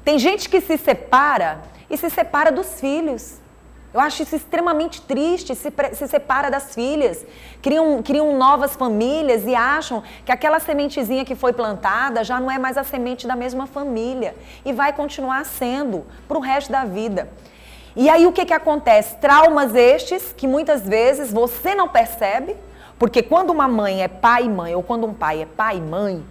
Tem gente que se separa e se separa dos filhos. Eu acho isso extremamente triste, se separa das filhas, criam novas famílias e acham que aquela sementezinha que foi plantada já não é mais a semente da mesma família e vai continuar sendo para o resto da vida. E aí o que acontece? Traumas estes que muitas vezes você não percebe, porque quando uma mãe é pai e mãe ou quando um pai é pai e mãe,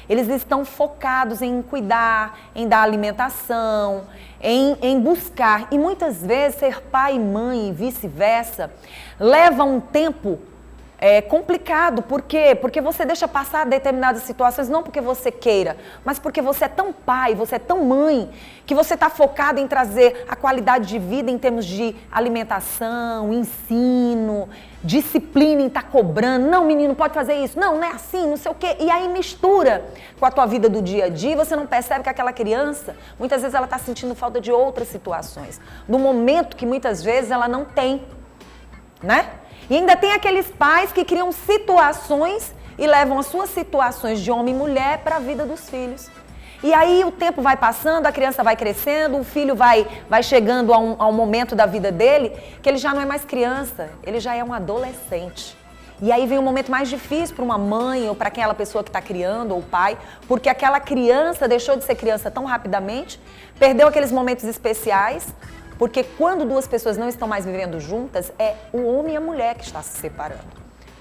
eles estão focados em cuidar, em dar alimentação, em buscar. E muitas vezes ser pai e mãe e vice-versa leva um tempo complicado. Por quê? Porque você deixa passar determinadas situações, não porque você queira, mas porque você é tão pai, você é tão mãe, que você está focado em trazer a qualidade de vida em termos de alimentação, ensino, disciplina em estar cobrando. Não, menino, pode fazer isso. Não é assim, não sei o quê. E aí mistura com a tua vida do dia a dia e você não percebe que aquela criança, muitas vezes ela está sentindo falta de outras situações. No momento que muitas vezes ela não tem, né? E ainda tem aqueles pais que criam situações e levam as suas situações de homem e mulher para a vida dos filhos. E aí o tempo vai passando, a criança vai crescendo, o filho vai chegando a um momento da vida dele que ele já não é mais criança, ele já é um adolescente. E aí vem um momento mais difícil para uma mãe ou para aquela pessoa que está criando, ou o pai, porque aquela criança deixou de ser criança tão rapidamente, perdeu aqueles momentos especiais. Porque quando duas pessoas não estão mais vivendo juntas, é o homem e a mulher que está se separando.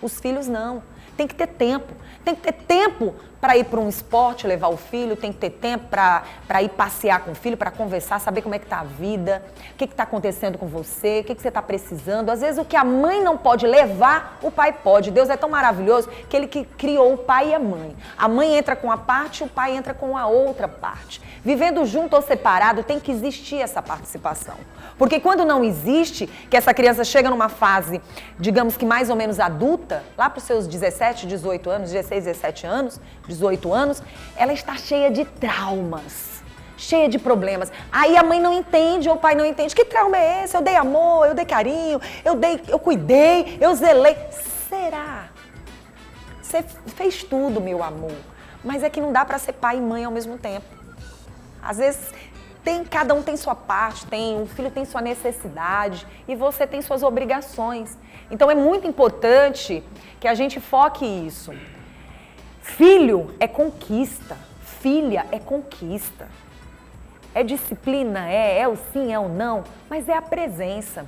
Os filhos não. Tem que ter tempo. Tem que ter tempo para ir para um esporte, levar o filho. Tem que ter tempo para ir passear com o filho, para conversar, saber como é que está a vida, o que está acontecendo com você, o que você está precisando. Às vezes o que a mãe não pode levar, o pai pode. Deus é tão maravilhoso que ele que criou o pai e a mãe. A mãe entra com a parte, o pai entra com a outra parte. Vivendo junto ou separado, tem que existir essa participação. Porque quando não existe, que essa criança chega numa fase, digamos que mais ou menos adulta, lá para os seus 17, 18 anos, 16, 17 anos, 18 anos, ela está cheia de traumas, cheia de problemas. Aí a mãe não entende, ou o pai não entende. Que trauma é esse? Eu dei amor, eu dei carinho, eu cuidei, eu zelei. Será? Você fez tudo, meu amor. Mas é que não dá para ser pai e mãe ao mesmo tempo. Às vezes, cada um tem sua parte, o filho tem sua necessidade e você tem suas obrigações. Então, é muito importante que a gente foque isso. Filho é conquista, filha é conquista. É disciplina, é o sim, é o não, mas é a presença.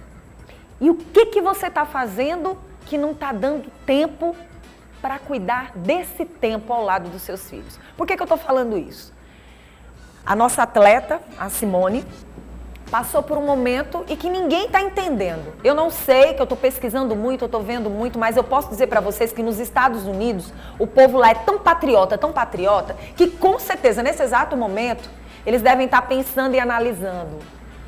E o que você está fazendo que não está dando tempo para cuidar desse tempo ao lado dos seus filhos? Por que eu estou falando isso? A nossa atleta, a Simone, passou por um momento e que ninguém está entendendo. Eu não sei, que eu estou pesquisando muito, eu estou vendo muito, mas eu posso dizer para vocês que nos Estados Unidos, o povo lá é tão patriota, que com certeza, nesse exato momento, eles devem estar pensando e analisando.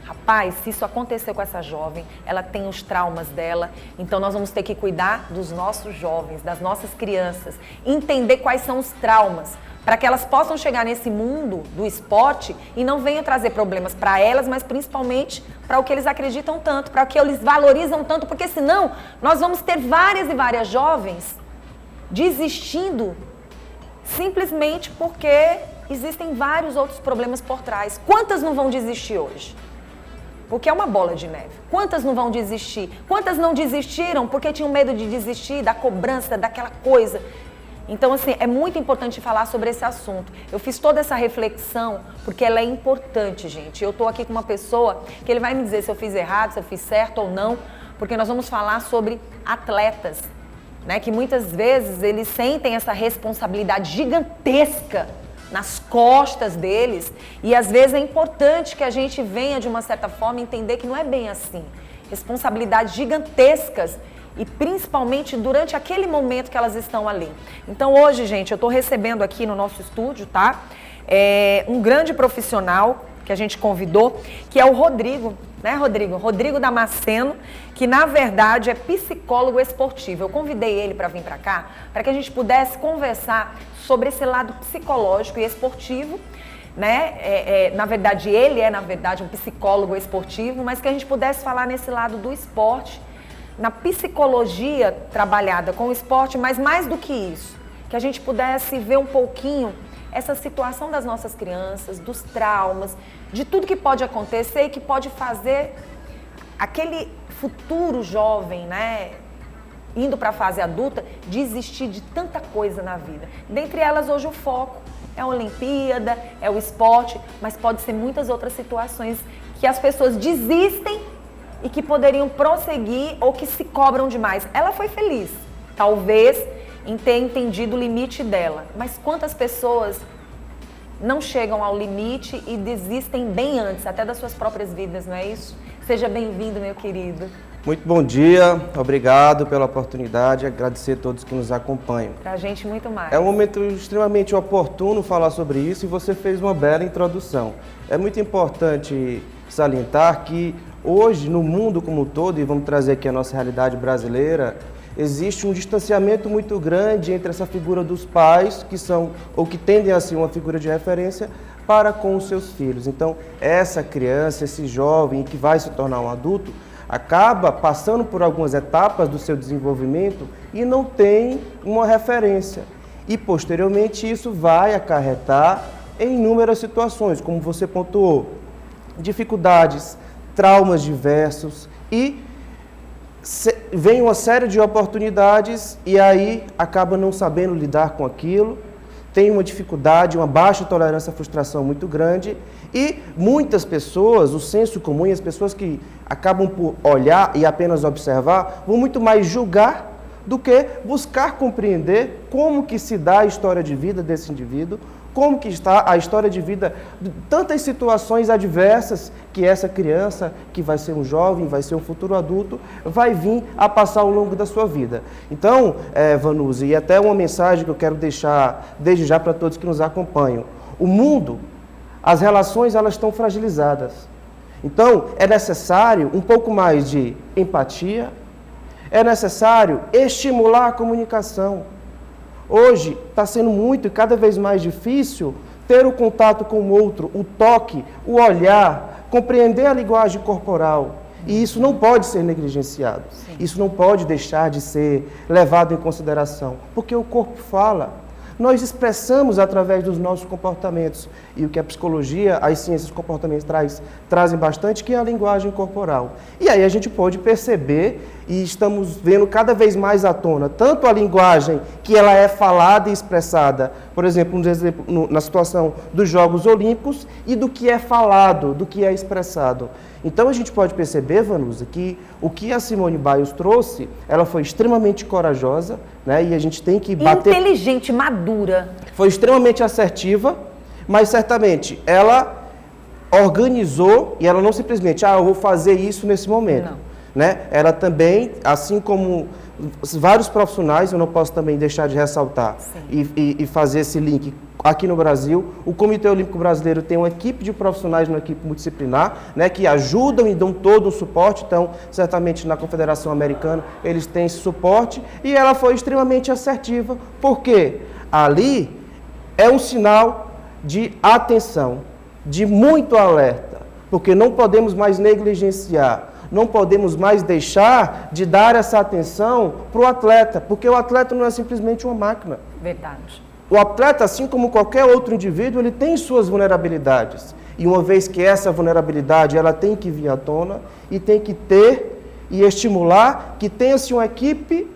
Rapaz, se isso aconteceu com essa jovem, ela tem os traumas dela, então nós vamos ter que cuidar dos nossos jovens, das nossas crianças, entender quais são os traumas, para que elas possam chegar nesse mundo do esporte e não venham trazer problemas para elas, mas principalmente para o que eles acreditam tanto, para o que eles valorizam tanto, porque senão nós vamos ter várias e várias jovens desistindo simplesmente porque existem vários outros problemas por trás. Quantas não vão desistir hoje? Porque é uma bola de neve. Quantas não vão desistir? Quantas não desistiram porque tinham medo de desistir, da cobrança, daquela coisa? Então, assim, é muito importante falar sobre esse assunto. Eu fiz toda essa reflexão porque ela é importante, gente. Eu estou aqui com uma pessoa que ele vai me dizer se eu fiz errado, se eu fiz certo ou não, porque nós vamos falar sobre atletas, né? Que muitas vezes eles sentem essa responsabilidade gigantesca nas costas deles e às vezes é importante que a gente venha de uma certa forma entender que não é bem assim. Responsabilidades gigantescas e principalmente durante aquele momento que elas estão ali. Então hoje, gente, eu estou recebendo aqui no nosso estúdio, tá? Um grande profissional que a gente convidou, que é o Rodrigo, né, Rodrigo? Rodrigo Damasceno, que na verdade é psicólogo esportivo. Eu convidei ele para vir para cá, para que a gente pudesse conversar sobre esse lado psicológico e esportivo, né? Na verdade, ele é, um psicólogo esportivo, mas que a gente pudesse falar nesse lado do esporte, na psicologia trabalhada com o esporte, mas mais do que isso, que a gente pudesse ver um pouquinho essa situação das nossas crianças, dos traumas, de tudo que pode acontecer e que pode fazer aquele futuro jovem, né, indo para a fase adulta, desistir de tanta coisa na vida. Dentre elas, hoje o foco é a Olimpíada, é o esporte, mas pode ser muitas outras situações que as pessoas desistem e que poderiam prosseguir ou que se cobram demais. Ela foi feliz, talvez em ter entendido o limite dela, mas quantas pessoas não chegam ao limite e desistem bem antes, até das suas próprias vidas, não é isso? Seja bem-vindo, meu querido. Muito bom dia, obrigado pela oportunidade, agradecer a todos que nos acompanham. Pra gente, muito mais. É um momento extremamente oportuno falar sobre isso e você fez uma bela introdução. É muito importante salientar que hoje, no mundo como um todo, e vamos trazer aqui a nossa realidade brasileira, existe um distanciamento muito grande entre essa figura dos pais, que são ou que tendem a ser uma figura de referência, para com os seus filhos. Então, essa criança, esse jovem que vai se tornar um adulto, acaba passando por algumas etapas do seu desenvolvimento e não tem uma referência. E, posteriormente, isso vai acarretar em inúmeras situações, como você pontuou, dificuldades, traumas diversos e vem uma série de oportunidades e aí acaba não sabendo lidar com aquilo, tem uma dificuldade, uma baixa tolerância à frustração muito grande e muitas pessoas, o senso comum e as pessoas que acabam por olhar e apenas observar, vão muito mais julgar do que buscar compreender como que se dá a história de vida desse indivíduo, como que está a história de vida de tantas situações adversas que essa criança, que vai ser um jovem, vai ser um futuro adulto, vai vir a passar ao longo da sua vida. Então, Vanusa, e até uma mensagem que eu quero deixar desde já para todos que nos acompanham. O mundo, as relações, elas estão fragilizadas. Então, é necessário um pouco mais de empatia, é necessário estimular a comunicação. Hoje está sendo muito e cada vez mais difícil ter o contato com o outro, o toque, o olhar, compreender a linguagem corporal. E isso não pode ser negligenciado. Sim. Isso não pode deixar de ser levado em consideração, porque o corpo fala. Nós expressamos através dos nossos comportamentos. E o que a psicologia, as ciências comportamentais trazem bastante, que é a linguagem corporal. E aí a gente pode perceber, e estamos vendo cada vez mais à tona, tanto a linguagem que ela é falada e expressada, por exemplo, na situação dos Jogos Olímpicos, e do que é falado, do que é expressado. Então a gente pode perceber, Vanusa, que o que a Simone Biles trouxe, ela foi extremamente corajosa, né? E a gente tem que bater... Inteligente, madura. Foi extremamente assertiva, mas certamente ela organizou e ela não simplesmente, eu vou fazer isso nesse momento. Não. Né? Ela também, assim como vários profissionais, eu não posso também deixar de ressaltar e fazer esse link. Aqui no Brasil, o Comitê Olímpico Brasileiro tem uma equipe de profissionais, uma equipe multidisciplinar, né, que ajudam e dão todo o suporte. Então, certamente na Confederação Americana, eles têm esse suporte. E ela foi extremamente assertiva, porque ali é um sinal de atenção, de muito alerta, porque não podemos mais negligenciar, não podemos mais deixar de dar essa atenção para o atleta, porque o atleta não é simplesmente uma máquina. Verdade. O atleta, assim como qualquer outro indivíduo, ele tem suas vulnerabilidades. E uma vez que essa vulnerabilidade ela tem que vir à tona e tem que ter e estimular que tenha-se uma equipe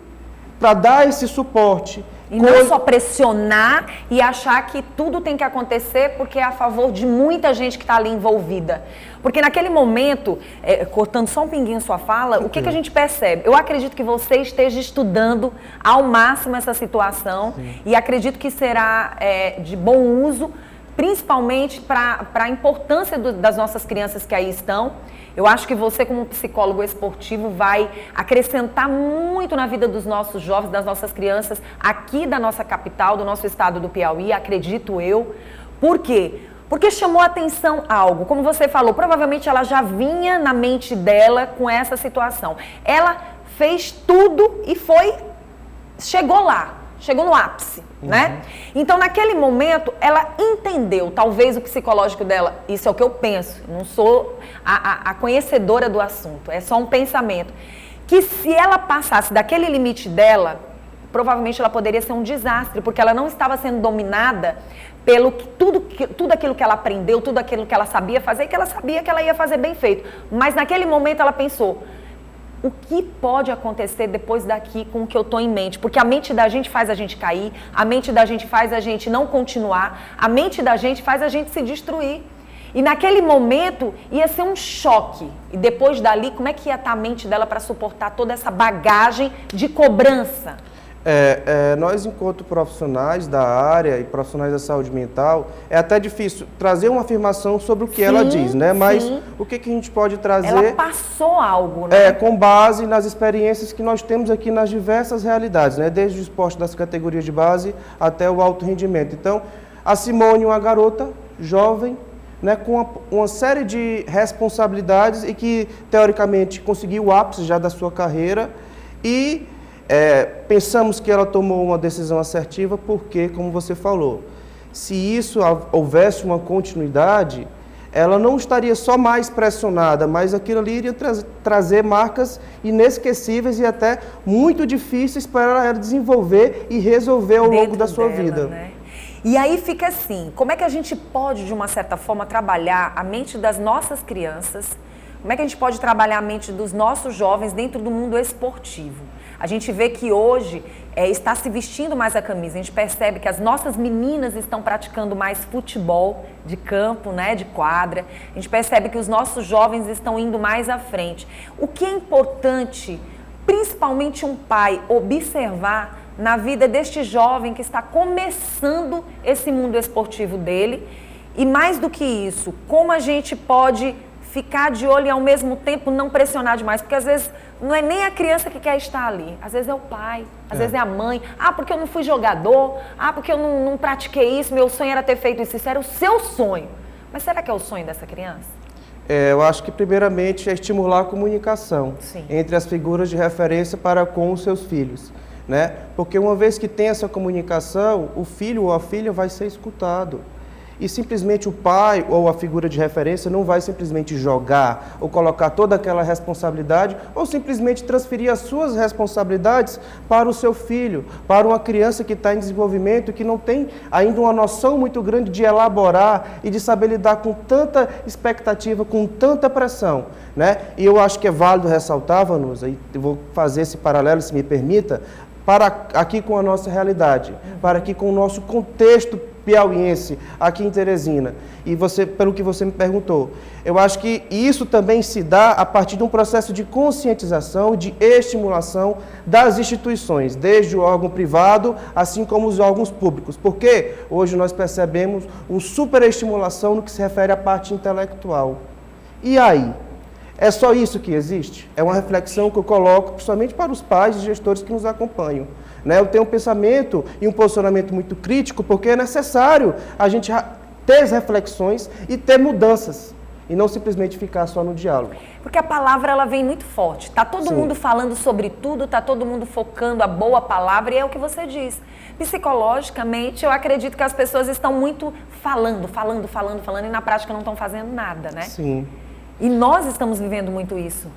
para dar esse suporte. E não só pressionar e achar que tudo tem que acontecer porque é a favor de muita gente que está ali envolvida. Porque naquele momento, cortando só um pinguinho sua fala, o que a gente percebe? Eu acredito que você esteja estudando ao máximo essa situação. Sim. E acredito que será de bom uso, principalmente para a importância das nossas crianças que aí estão. Eu acho que você, como psicólogo esportivo, vai acrescentar muito na vida dos nossos jovens, das nossas crianças, aqui da nossa capital, do nosso estado do Piauí, acredito eu. Por quê? Porque chamou a atenção algo. Como você falou, provavelmente ela já vinha na mente dela com essa situação. Ela fez tudo e chegou lá. Chegou no ápice, né? Então, naquele momento, ela entendeu, talvez o psicológico dela, isso é o que eu penso, não sou a conhecedora do assunto, é só um pensamento, que se ela passasse daquele limite dela, provavelmente ela poderia ser um desastre, porque ela não estava sendo dominada pelo tudo aquilo que ela aprendeu, tudo aquilo que ela sabia fazer, e que ela sabia que ela ia fazer bem feito. Mas naquele momento ela pensou, o que pode acontecer depois daqui com o que eu estou em mente? Porque a mente da gente faz a gente cair, a mente da gente faz a gente não continuar, a mente da gente faz a gente se destruir. E naquele momento ia ser um choque. E depois dali, como é que ia estar a mente dela para suportar toda essa bagagem de cobrança? Nós, enquanto profissionais da área e profissionais da saúde mental, é até difícil trazer uma afirmação sobre o que ela diz, né? Mas o que a gente pode trazer... Ela passou algo, né? Com base nas experiências que nós temos aqui nas diversas realidades, né? Desde o esporte das categorias de base até o alto rendimento. Então, a Simone, uma garota jovem, né, com uma série de responsabilidades e que, teoricamente, conseguiu o ápice já da sua carreira e... pensamos que ela tomou uma decisão assertiva porque, como você falou, se isso houvesse uma continuidade, ela não estaria só mais pressionada, mas aquilo ali iria trazer marcas inesquecíveis e até muito difíceis para ela desenvolver e resolver ao longo da sua vida. Né? E aí fica assim, como é que a gente pode, de uma certa forma, trabalhar a mente das nossas crianças? Como é que a gente pode trabalhar a mente dos nossos jovens dentro do mundo esportivo? A gente vê que hoje está se vestindo mais a camisa, a gente percebe que as nossas meninas estão praticando mais futebol de campo, né, de quadra, a gente percebe que os nossos jovens estão indo mais à frente. O que é importante, principalmente um pai, observar na vida deste jovem que está começando esse mundo esportivo dele e mais do que isso, como a gente pode ficar de olho e ao mesmo tempo não pressionar demais, porque às vezes não é nem a criança que quer estar ali, às vezes é o pai, às vezes é a mãe, porque eu não fui jogador, porque eu não pratiquei isso, meu sonho era ter feito isso, isso era o seu sonho. Mas será que é o sonho dessa criança? Eu acho que primeiramente é estimular a comunicação entre as figuras de referência para com os seus filhos, né? Porque uma vez que tem essa comunicação, o filho ou a filha vai ser escutado. E simplesmente o pai ou a figura de referência não vai simplesmente jogar ou colocar toda aquela responsabilidade ou simplesmente transferir as suas responsabilidades para o seu filho, para uma criança que está em desenvolvimento, que não tem ainda uma noção muito grande de elaborar e de saber lidar com tanta expectativa, com tanta pressão, né? E eu acho que é válido ressaltar, Vanusa, e eu vou fazer esse paralelo, se me permita, para aqui com a nossa realidade, para aqui com o nosso contexto piauiense, aqui em Teresina. E você, pelo que você me perguntou, eu acho que isso também se dá a partir de um processo de conscientização, de estimulação das instituições, desde o órgão privado, assim como os órgãos públicos. Porque hoje nós percebemos uma superestimulação no que se refere à parte intelectual. E aí? É só isso que existe? É uma reflexão que eu coloco principalmente para os pais e gestores que nos acompanham. Né? Eu tenho um pensamento e um posicionamento muito crítico porque é necessário a gente ter as reflexões e ter mudanças e não simplesmente ficar só no diálogo. Porque a palavra ela vem muito forte. Está todo mundo falando sobre tudo, está todo mundo focando a boa palavra e é o que você diz. Psicologicamente, eu acredito que as pessoas estão muito falando e na prática não estão fazendo nada, né? Sim. E nós estamos vivendo muito isso.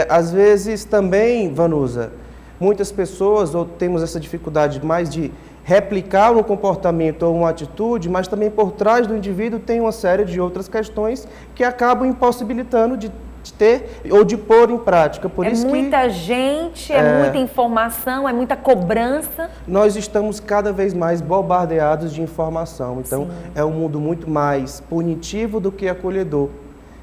Às vezes também, Vanusa, muitas pessoas temos essa dificuldade mais de replicar um comportamento ou uma atitude, mas também por trás do indivíduo tem uma série de outras questões que acabam impossibilitando de ter ou de pôr em prática. Por isso muita gente, muita informação, é muita cobrança. Nós estamos cada vez mais bombardeados de informação. Então, é um mundo muito mais punitivo do que acolhedor.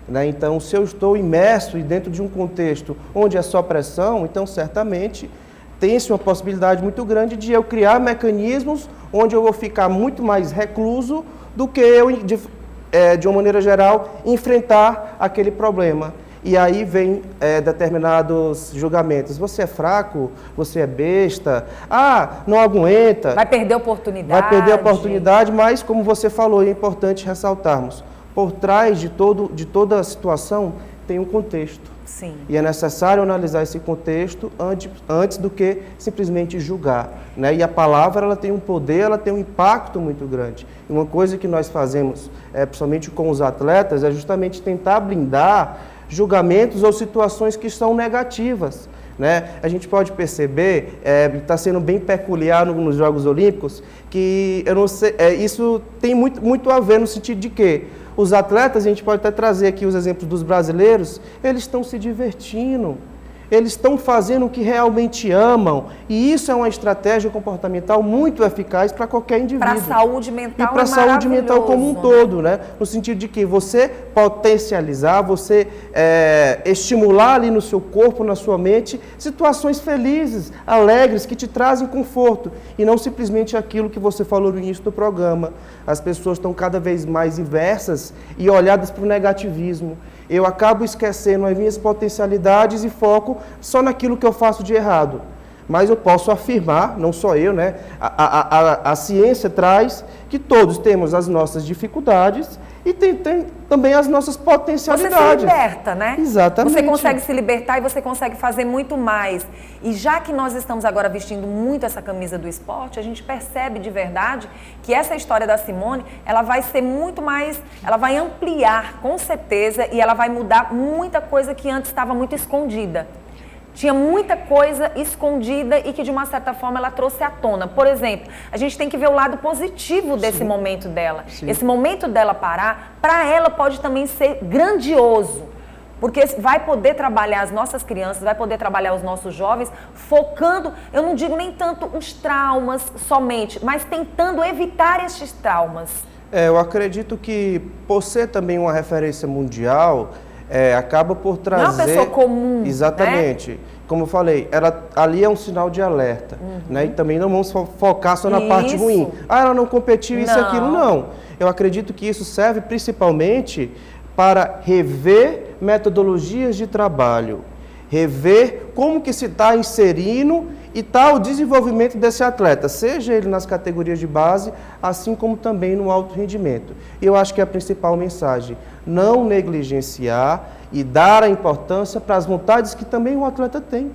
Né? Então, se eu estou imerso e dentro de um contexto onde é só pressão, então certamente tem-se uma possibilidade muito grande de eu criar mecanismos onde eu vou ficar muito mais recluso do que eu, de uma maneira geral, enfrentar aquele problema. E aí vem determinados julgamentos. Você é fraco, você é besta, não aguenta. Vai perder a oportunidade. Vai perder a oportunidade, mas como você falou, é importante ressaltarmos. Por trás de toda a situação tem um contexto. Sim. E é necessário analisar esse contexto antes do que simplesmente julgar. Né? E a palavra ela tem um poder, ela tem um impacto muito grande. E uma coisa que nós fazemos, principalmente com os atletas, é justamente tentar blindar julgamentos ou situações que são negativas. né? A gente pode perceber, está sendo bem peculiar nos Jogos Olímpicos, que eu não sei, isso tem muito a ver no sentido de que os atletas, a gente pode até trazer aqui os exemplos dos brasileiros, eles estão se divertindo. Eles estão fazendo o que realmente amam. E isso é uma estratégia comportamental muito eficaz para qualquer indivíduo. Para a saúde mental e para a saúde mental como um todo, né? No sentido de que você potencializar, você estimular ali no seu corpo, na sua mente, situações felizes, alegres, que te trazem conforto. E não simplesmente aquilo que você falou no início do programa. As pessoas estão cada vez mais inversas e olhadas para o negativismo. Eu acabo esquecendo as minhas potencialidades e foco só naquilo que eu faço de errado. Mas eu posso afirmar, não só eu, né? A ciência traz que todos temos as nossas dificuldades e tem também as nossas potencialidades. Você se liberta, né? Exatamente. Você consegue se libertar e você consegue fazer muito mais. E já que nós estamos agora vestindo muito essa camisa do esporte, a gente percebe de verdade que essa história da Simone, ela vai ser muito mais, ela vai ampliar com certeza e ela vai mudar muita coisa que antes estava muito escondida. Tinha muita coisa escondida e que, de uma certa forma, ela trouxe à tona. Por exemplo, a gente tem que ver o lado positivo desse momento dela. Sim. Esse momento dela parar, para ela pode também ser grandioso. Porque vai poder trabalhar as nossas crianças, vai poder trabalhar os nossos jovens, focando, eu não digo nem tanto os traumas somente, mas tentando evitar estes traumas. Eu acredito que, por ser também uma referência mundial... acaba por trazer... Não é uma pessoa comum, exatamente. Né? Como eu falei, ali é um sinal de alerta. Né? E também não vamos focar só na parte ruim. Ela não competiu, isso e aquilo. Não. Eu acredito que isso serve principalmente para rever metodologias de trabalho. Rever como que se está inserindo e está o desenvolvimento desse atleta, seja ele nas categorias de base, assim como também no alto rendimento. E eu acho que é a principal mensagem, não negligenciar e dar a importância para as vontades que também o atleta tem.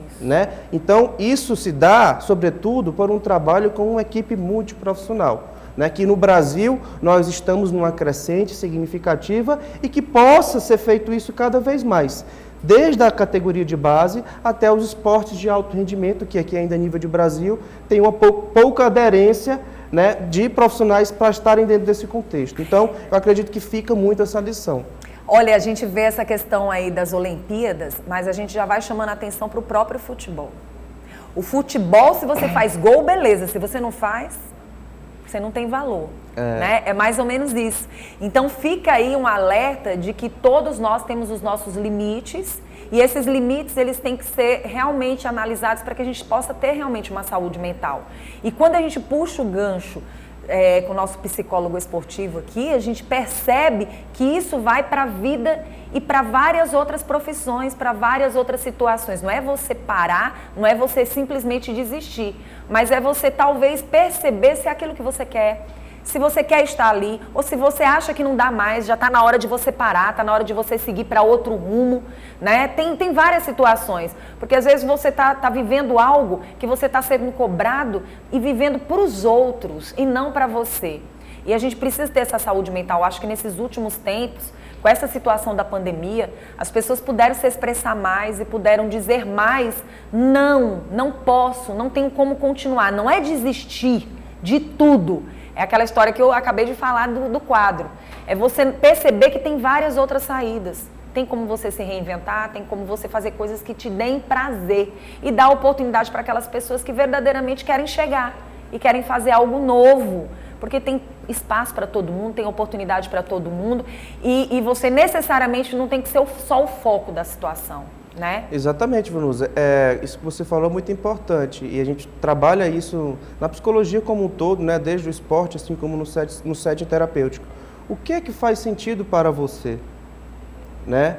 Isso. Né? Então, isso se dá, sobretudo, por um trabalho com uma equipe multiprofissional. Né, que no Brasil nós estamos numa crescente significativa e que possa ser feito isso cada vez mais. Desde a categoria de base até os esportes de alto rendimento, que aqui ainda a nível de Brasil tem uma pouca aderência, né, de profissionais para estarem dentro desse contexto. Então, eu acredito que fica muito essa lição. Olha, a gente vê essa questão aí das Olimpíadas, mas a gente já vai chamando a atenção para o próprio futebol. O futebol, se você faz gol, beleza. Se você não faz, você não tem valor. Né? É mais ou menos isso. Então fica aí um alerta de que todos nós temos os nossos limites e esses limites eles têm que ser realmente analisados para que a gente possa ter realmente uma saúde mental. E quando a gente puxa o gancho com o nosso psicólogo esportivo aqui, a gente percebe que isso vai para a vida e para várias outras profissões, para várias outras situações. Não é você parar, não é você simplesmente desistir, mas é você talvez perceber se é aquilo que você quer. Se você quer estar ali, ou se você acha que não dá mais, já está na hora de você parar, está na hora de você seguir para outro rumo, né? Tem várias situações, porque às vezes você está vivendo algo que você está sendo cobrado e vivendo para os outros e não para você. E a gente precisa ter essa saúde mental. Acho que nesses últimos tempos, com essa situação da pandemia, as pessoas puderam se expressar mais e puderam dizer mais, não posso, não tenho como continuar. Não é desistir de tudo. É aquela história que eu acabei de falar do quadro. É você perceber que tem várias outras saídas. Tem como você se reinventar, tem como você fazer coisas que te deem prazer. E dar oportunidade para aquelas pessoas que verdadeiramente querem chegar e querem fazer algo novo. Porque tem espaço para todo mundo, tem oportunidade para todo mundo. E você necessariamente não tem que ser só o foco da situação. Né? Exatamente, Vanusa. Isso que você falou é muito importante e a gente trabalha isso na psicologia como um todo, né? Desde o esporte, assim como no setting terapêutico. O que é que faz sentido para você? Né?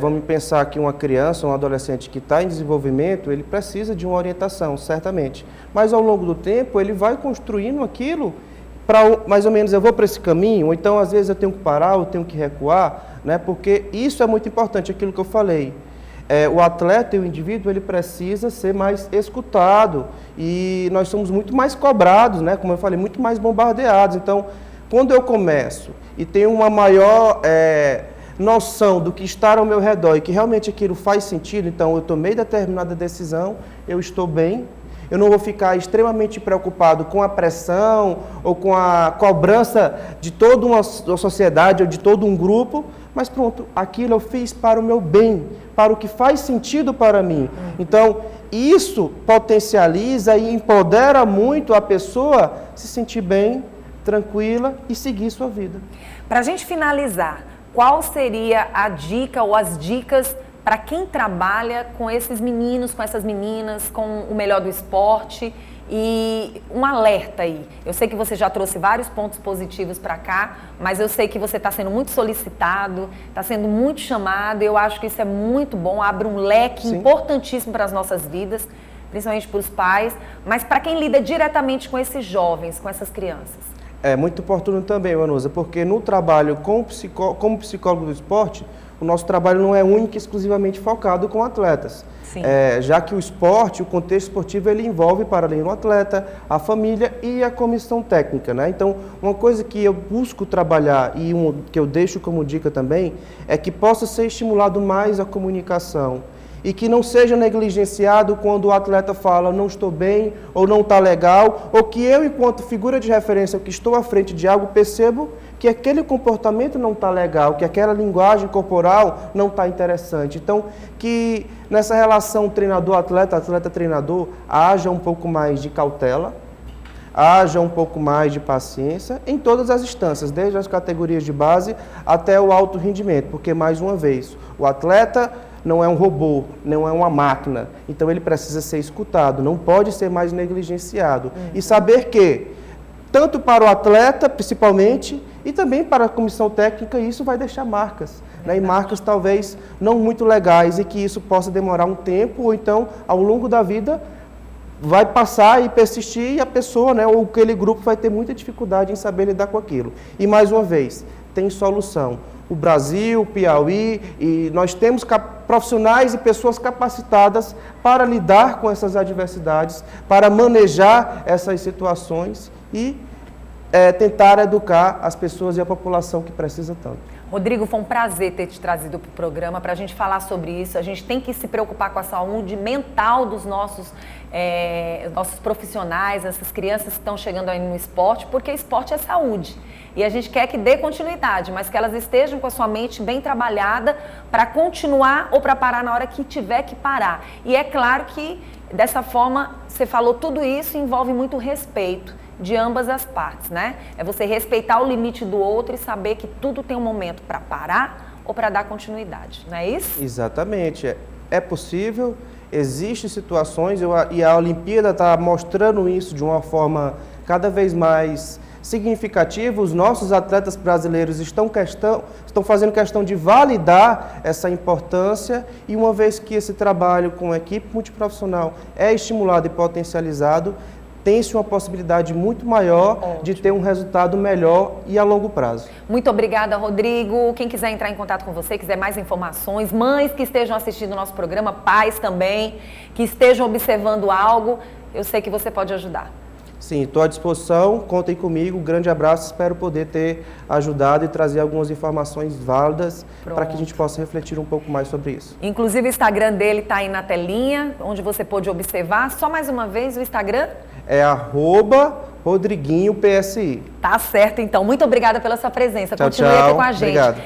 Vamos pensar que uma criança, um adolescente que está em desenvolvimento, ele precisa de uma orientação, certamente. Mas ao longo do tempo, ele vai construindo aquilo para, mais ou menos, eu vou para esse caminho, ou então às vezes eu tenho que parar, eu tenho que recuar, né? Porque isso é muito importante, aquilo que eu falei. O atleta e o indivíduo, ele precisa ser mais escutado e nós somos muito mais cobrados, né? Como eu falei, muito mais bombardeados. Então, quando eu começo e tenho uma maior noção do que está ao meu redor e que realmente aquilo faz sentido, então eu tomei determinada decisão, eu estou bem, eu não vou ficar extremamente preocupado com a pressão ou com a cobrança de toda uma sociedade ou de todo um grupo, mas pronto, aquilo eu fiz para o meu bem, para o que faz sentido para mim. Então, isso potencializa e empodera muito a pessoa se sentir bem, tranquila e seguir sua vida. Para a gente finalizar, qual seria a dica ou as dicas para quem trabalha com esses meninos, com essas meninas, com o melhor do esporte e um alerta aí? Eu sei que você já trouxe vários pontos positivos para cá, mas eu sei que você está sendo muito solicitado, está sendo muito chamado, e eu acho que isso é muito bom, abre um leque importantíssimo para as nossas vidas, principalmente para os pais, mas para quem lida diretamente com esses jovens, com essas crianças. É muito oportuno também, Vanusa, porque no trabalho como psicólogo do esporte, o nosso trabalho não é único e exclusivamente focado com atletas. Já que o esporte, o contexto esportivo, ele envolve, para além do atleta, a família e a comissão técnica, né? Então, uma coisa que eu busco trabalhar e que eu deixo como dica também, é que possa ser estimulado mais a comunicação e que não seja negligenciado quando o atleta fala não estou bem ou não está legal, ou que eu, enquanto figura de referência, que estou à frente de algo, percebo que aquele comportamento não está legal, que aquela linguagem corporal não está interessante. Então, que nessa relação treinador-atleta, atleta-treinador, haja um pouco mais de cautela, haja um pouco mais de paciência em todas as instâncias, desde as categorias de base até o alto rendimento, porque, mais uma vez, o atleta não é um robô, não é uma máquina, então ele precisa ser escutado, não pode ser mais negligenciado. E saber que, tanto para o atleta, principalmente, e também para a comissão técnica, isso vai deixar marcas, né? E marcas talvez não muito legais, e que isso possa demorar um tempo, ou então, ao longo da vida, vai passar e persistir, e a pessoa, né, ou aquele grupo vai ter muita dificuldade em saber lidar com aquilo. E, mais uma vez, tem solução. O Brasil, o Piauí, e nós temos profissionais e pessoas capacitadas para lidar com essas adversidades, para manejar essas situações e tentar educar as pessoas e a população que precisa tanto. Rodrigo, foi um prazer ter te trazido para o programa para a gente falar sobre isso. A gente tem que se preocupar com a saúde mental dos nossos profissionais, essas crianças que estão chegando aí no esporte, porque esporte é saúde. E a gente quer que dê continuidade, mas que elas estejam com a sua mente bem trabalhada para continuar ou para parar na hora que tiver que parar. E é claro que, dessa forma, você falou tudo isso, envolve muito respeito de ambas as partes, né? É você respeitar o limite do outro e saber que tudo tem um momento para parar ou para dar continuidade, não é isso? Exatamente. É possível, existem situações, e a Olimpíada está mostrando isso de uma forma cada vez mais significativa. Os nossos atletas brasileiros estão fazendo questão de validar essa importância, e uma vez que esse trabalho com a equipe multiprofissional é estimulado e potencializado, tem-se uma possibilidade muito maior de ter um resultado melhor e a longo prazo. Muito obrigada, Rodrigo. Quem quiser entrar em contato com você, quiser mais informações, mães que estejam assistindo o nosso programa, pais também, que estejam observando algo, eu sei que você pode ajudar. Sim, estou à disposição, contem comigo, um grande abraço, espero poder ter ajudado e trazer algumas informações válidas para que a gente possa refletir um pouco mais sobre isso. Inclusive o Instagram dele está aí na telinha, onde você pode observar. Só mais uma vez o Instagram? É @RodriguinhoPSI. Tá certo, então. Muito obrigada pela sua presença. Tchau, Continue aqui com a gente. Obrigado.